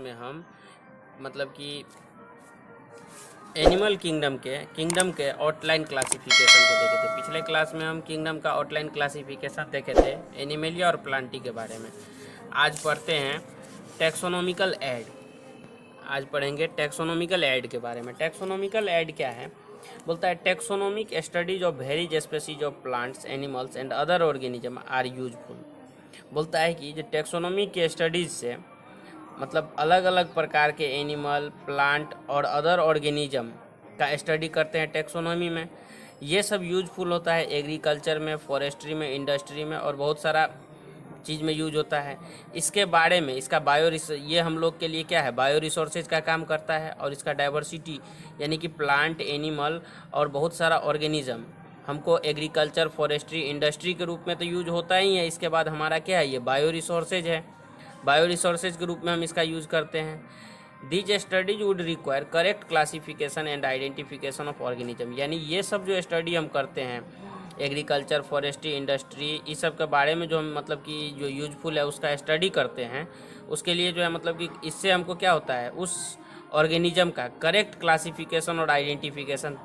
में हम मतलब कि एनिमल किंगडम के आउटलाइन क्लासिफिकेशन को देखे थे। पिछले क्लास में हम किंगडम का आउटलाइन क्लासिफिकेशन देखे थे एनिमेलिया और प्लांटी के बारे में। आज पढ़ते हैं टैक्सोनॉमिकल ऐड। आज पढ़ेंगे टैक्सोनॉमिकल ऐड के बारे में। टैक्सोनॉमिकल ऐड क्या है? बोलता है taxonomic studies of various species of plants, animals and other organism are useful. बोलता है कि जो टैक्सोनॉमी के स्टडीज से मतलब अलग अलग प्रकार के एनिमल, प्लांट और अदर ऑर्गेनिज्म का स्टडी करते हैं टैक्सोनॉमी में। ये सब यूजफुल होता है एग्रीकल्चर में, फॉरेस्ट्री में, इंडस्ट्री में और बहुत सारा चीज़ में यूज होता है। इसके बारे में इसका ये हम लोग के लिए क्या है, बायो रिसोर्सेज का काम करता है। और इसका डाइवर्सिटी यानी कि प्लांट, एनिमल और बहुत सारा ऑर्गेनिज्म हमको एग्रीकल्चर, फॉरेस्ट्री, इंडस्ट्री के रूप में तो यूज होता ही है। इसके बाद हमारा क्या है, ये बायो रिसोर्सेज है। बायो रिसोर्सेज के रूप में हम इसका यूज़ करते हैं। These studies would require correct classification and identification of organism. यानी ये सब जो स्टडी हम करते हैं एग्रीकल्चर, फॉरेस्ट्री, इंडस्ट्री, इस सब के बारे में जो हम मतलब कि जो यूजफुल है उसका स्टडी करते हैं, उसके लिए जो है मतलब कि इससे हमको क्या होता है, उस ऑर्गेनिज्म का करेक्ट क्लासिफिकेशन और आइडेंटिफिकेशन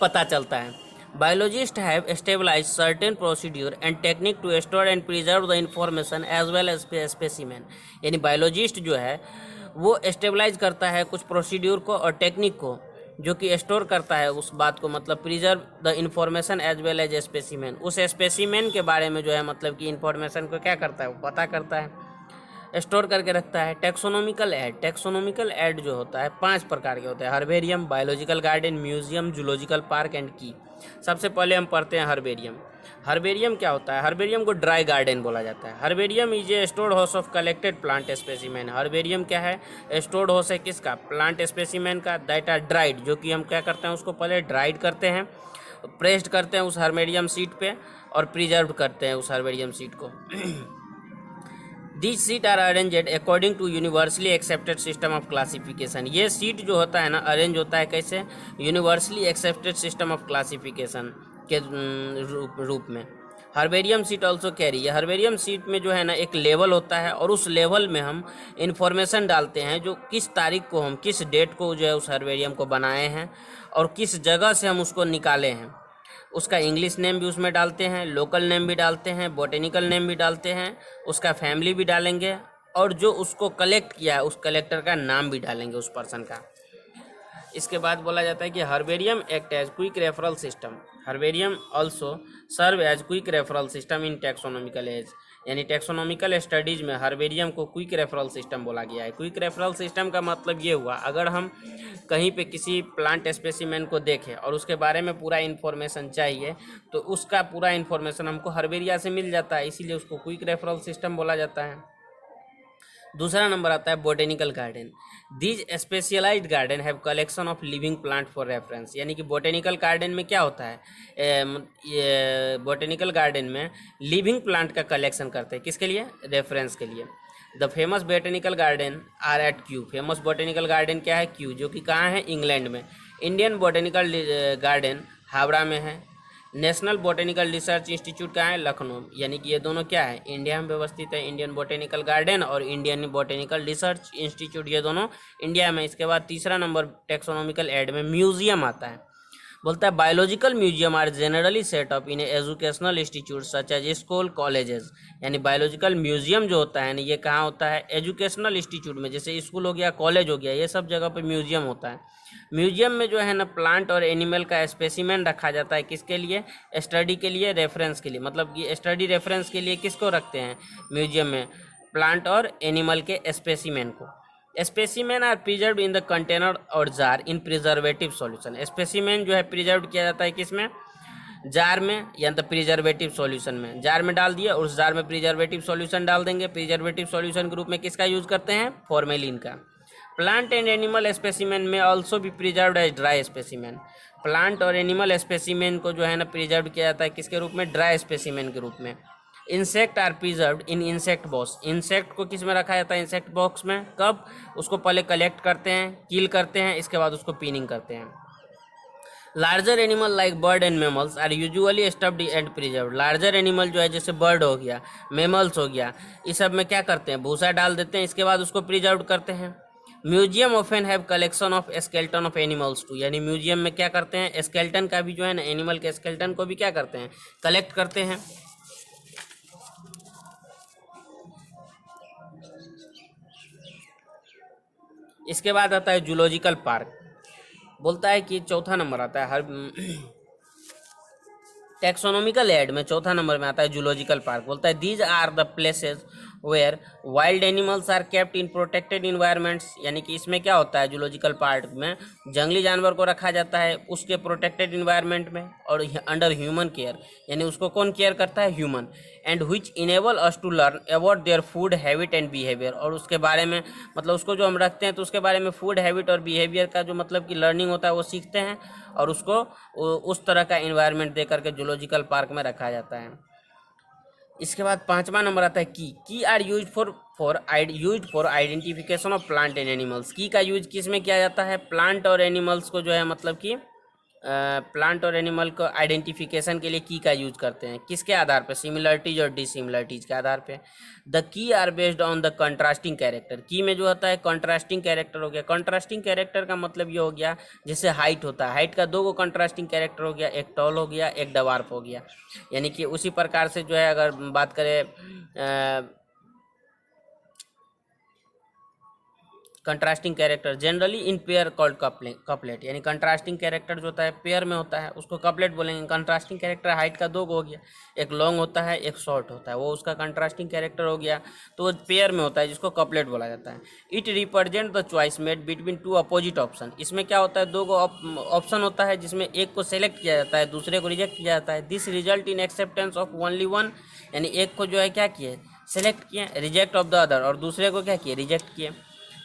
पता चलता है। Biologists have established certain procedure and technique to store and preserve the information as well as specimen। यानी बायोलॉजिस्ट जो है वो एस्टेबलाइज करता है कुछ प्रोसीड्यूर को और टेक्निक को, जो कि स्टोर करता है उस बात को, मतलब preserve the information as well as specimen. उस स्पेसिमेन के बारे में जो है मतलब कि इंफॉर्मेशन को क्या करता है, वो पता करता है, स्टोर करके रखता है। टैक्सोनॉमिकल ऐड जो होता है 5 प्रकार के होते हैं: herbarium, biological garden, museum, zoological park and की। सबसे पहले हम पढ़ते हैं हर्बेरियम। हर्बेरियम क्या होता है? हर्बेरियम को ड्राई गार्डन बोला जाता है। Herbarium is a stored house of collected plant specimen. Herbarium क्या है? स्टोर्ड हाउस है किसका? प्लांट स्पेसिमेन का, दैट आर ड्राइड, जो कि हम क्या करते हैं, उसको पहले ड्राइड करते हैं, प्रेस्ड करते हैं उस हर्बेरियम सीड पे और प्रिजर्व करते हैं उस हर्बेरियम सीड को। These sheet are arranged according to universally accepted system of classification. ये सीट जो होता है ना, अरेंज होता है कैसे? Universally accepted system of classification के रूप में। हर्बेरियम सीट ऑल्सो कैरी, ये हर्बेरियम सीट में जो है ना एक लेवल होता है और उस लेवल में हम इंफॉर्मेशन डालते हैं, जो किस तारीख को हम, किस डेट को जो है उस हर्बेरियम को बनाए हैं और किस जगह से हम उसको निकाले हैं। उसका इंग्लिश नेम भी उसमें डालते हैं, लोकल नेम भी डालते हैं, बॉटेनिकल नेम भी डालते हैं, उसका फैमिली भी डालेंगे और जो उसको कलेक्ट किया है उस कलेक्टर का नाम भी डालेंगे, उस पर्सन का। इसके बाद बोला जाता है कि herbarium act as quick referral system. Herbarium also serve as quick referral system in taxonomical aid. यानी टैक्सोनॉमिकल स्टडीज़ में हर्बेरियम को क्विक रेफरल सिस्टम बोला गया है। क्विक रेफरल सिस्टम का मतलब ये हुआ, अगर हम कहीं पे किसी प्लांट स्पेसिमेन को देखें और उसके बारे में पूरा इन्फॉर्मेशन चाहिए तो उसका पूरा इन्फॉर्मेशन हमको हर्बेरिया से मिल जाता है, इसीलिए उसको क्विक रेफरल सिस्टम बोला जाता है। दूसरा नंबर आता है botanical garden. These specialized garden have collection of living plant for reference. यानी कि बोटेनिकल गार्डन में क्या होता है, ये बोटेनिकल गार्डन में लिविंग प्लांट का कलेक्शन करते हैं, किसके लिए? रेफरेंस के लिए। The famous botanical garden are at Kew. Famous botanical garden क्या है? क्यू, जो कि कहाँ है? इंग्लैंड में। इंडियन बोटेनिकल गार्डन हावड़ा में है। नेशनल बोटेनिकल रिसर्च इंस्टीट्यूट कहाँ है? लखनऊ। यानी कि ये दोनों क्या है? इंडिया में व्यवस्थित है। इंडियन बोटेनिकल गार्डन और इंडियन बोटेनिकल रिसर्च इंस्टीट्यूट, ये दोनों इंडिया में। इसके बाद तीसरा नंबर टैक्सोनॉमिकल ऐड में म्यूजियम आता है। बोलता है biological museum are generally set up in educational institute such as school, colleges. यानी बायोलॉजिकल म्यूजियम जो होता है ना, ये कहाँ होता है? एजुकेशनल इंस्टीट्यूट में, जैसे स्कूल हो गया, कॉलेज हो गया, ये सब जगह पे म्यूजियम होता है। म्यूजियम में जो है ना प्लांट और एनिमल का स्पेसिमेन रखा जाता है, किसके लिए? स्टडी के लिए, रेफरेंस के लिए। मतलब कि स्टडी रेफरेंस के लिए किसको रखते हैं म्यूजियम में? प्लांट और एनिमल के स्पेसिमेन को। Specimen are preserve in the container और jar in preservative solution. Specimen जो है प्रिजर्व किया जाता है किसमें? जार में, या तो प्रिजर्वेटिव सॉल्यूशन में। जार में डाल दिया, उस जार में प्रिजर्वेटिव सॉल्यूशन डाल देंगे। प्रिजर्वेटिव सॉल्यूशन के रूप में किसका यूज करते हैं? फॉर्मेलिन का। प्लांट एंड एनिमल स्पेसिमेन में ऑल्सो भी preserved as dry specimen. Plant और एनिमल स्पेसिमेन को जो है ना प्रिजर्व किया जाता है किसके रूप में? ड्राई स्पेसिमेन के रूप में। Insect are preserved in insect box. Insect को किस में रखा जाता है? इंसेक्ट बॉक्स में। कब? उसको पहले कलेक्ट करते हैं, किल करते हैं, इसके बाद उसको पीनिंग करते हैं। Larger animal like bird and mammals are usually stuffed and preserve. Larger animal जो है जैसे बर्ड हो गया, मेमल्स हो गया, इस सब में क्या करते हैं, भूसा डाल देते हैं, इसके बाद उसको प्रिजर्व करते हैं। Museum often have collection of skeleton of animals too, यानी म्यूजियम में क्या करते हैं, स्केल्टन का भी जो है ना, एनिमल के स्केल्टन को भी क्या करते हैं, कलेक्ट करते हैं। इसके बाद आता है जूलॉजिकल पार्क। बोलता है कि चौथा नंबर आता है हर टैक्सोनॉमिकल एड में, चौथा नंबर में आता है जूलॉजिकल पार्क। बोलता है these are the places where wild animals are kept in protected environments, यानी कि इसमें क्या होता है, जूलॉजिकल पार्क में जंगली जानवर को रखा जाता है उसके प्रोटेक्टेड इन्वायरमेंट में और अंडर ह्यूमन केयर, यानी उसको कौन केयर करता है, human. And which enable us to learn about their food habit and behaviour, और उसके बारे में मतलब उसको जो हम रखते हैं तो उसके बारे में फूड हैबिट और बिहेवियर का जो मतलब कि लर्निंग होता है वो सीखते हैं, और उसको उस तरह का इन्वायरमेंट दे करके जूलॉजिकल पार्क में रखा जाता है। इसके बाद पांचवा नंबर आता है key are use for identification of plant and animals. Key का यूज किस में किया जाता है, प्लांट और एनिमल्स को जो है मतलब कि प्लांट और एनिमल को आइडेंटिफिकेशन के लिए की का यूज करते हैं, किसके आधार पे, सिमिलरिटीज और डिसिमिलरिटीज के आधार पे। The key are based on the contrasting character. Key में जो होता है कंट्रास्टिंग कैरेक्टर हो गया, कंट्रास्टिंग कैरेक्टर का मतलब ये हो गया जैसे हाइट होता है, हाइट का दो गो कंट्रास्टिंग कैरेक्टर हो गया, एक टॉल हो गया एक डवार्फ हो गया, यानी कि उसी प्रकार से जो है अगर बात करें contrasting character generally in pair called couplet, यानी कंट्रास्टिंग कैरेक्टर जो होता है पेयर में होता है उसको कपलेट बोलेंगे। कंट्रास्टिंग कैरेक्टर हाइट का दो हो गया, एक लॉन्ग होता है एक शॉर्ट होता है, वो उसका कंट्रास्टिंग कैरेक्टर हो गया, तो वो पेयर में होता है जिसको कपलेट बोला जाता है। It represent the choice made between two opposite option. इसमें क्या होता है, दो ऑप्शन होता है जिसमें एक को सेलेक्ट किया जाता है दूसरे को रिजेक्ट किया जाता है। This result in acceptance of only one, यानी एक को जो है क्या किए, सेलेक्ट किए, रिजेक्ट ऑफ द अदर, और दूसरे को क्या किए, रिजेक्ट किए।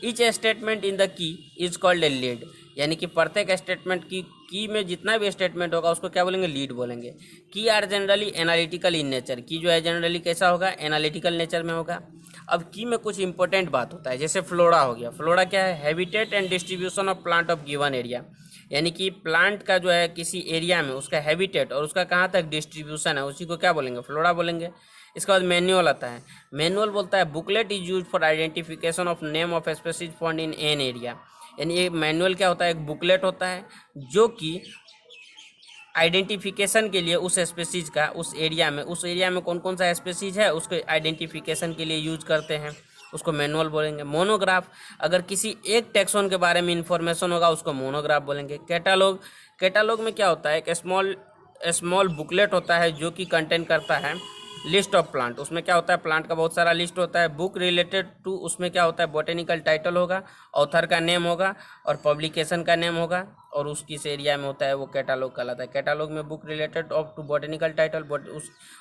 Each statement in the key is called a lead, यानी कि प्रत्येक स्टेटमेंट की में जितना भी स्टेटमेंट होगा उसको क्या बोलेंगे, लीड बोलेंगे। Key are generally analytical in nature. Key जो है जनरली कैसा होगा, एनालिटिकल नेचर में होगा। अब की में कुछ इंपॉर्टेंट बात होता है, जैसे फ्लोरा हो गया। फ्लोरा क्या है, habitat and distribution of plant of given area, यानी कि प्लांट का जो है किसी एरिया में उसका हैबिटेट और उसका कहाँ तक डिस्ट्रीब्यूशन है उसी को क्या बोलेंगे, फ्लोरा बोलेंगे। इसके बाद मैनुअल आता है। मैनुअल बोलता है booklet is use for identification of name of species found in an area, यानी ये मैनुअल क्या होता है, एक बुकलेट होता है जो कि आइडेंटिफिकेशन के लिए उस स्पीशीज का उस एरिया में कौन कौन सा स्पीशीज है उसके आइडेंटिफिकेशन के लिए यूज करते हैं, उसको मैनुअल बोलेंगे। मोनोग्राफ, अगर किसी एक टैक्सोन के बारे में इंफॉर्मेशन होगा उसको मोनोग्राफ बोलेंगे। कैटालॉग, कैटालॉग में क्या होता है, एक स्मॉल बुकलेट होता है जो कि कंटेन करता है लिस्ट ऑफ प्लांट, उसमें क्या होता है, प्लांट का बहुत सारा लिस्ट होता है। बुक रिलेटेड टू, उसमें क्या होता है, बोटेनिकल टाइटल होगा, ऑथर का नेम होगा और पब्लिकेशन का नेम होगा, और उस किस एरिया में होता है वो कैटालॉग कहलाता है। कैटालॉग में book related of to botanical title,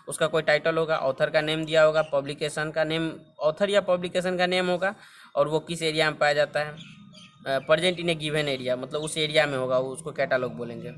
उसका कोई टाइटल होगा, ऑथर का नेम दिया होगा, पब्लिकेशन का नेम, ऑथर या पब्लिकेशन का नेम होगा, और वो किस एरिया में पाया जाता है, present in A given area, मतलब उस एरिया में होगा, उसको कैटालॉग बोलेंगे।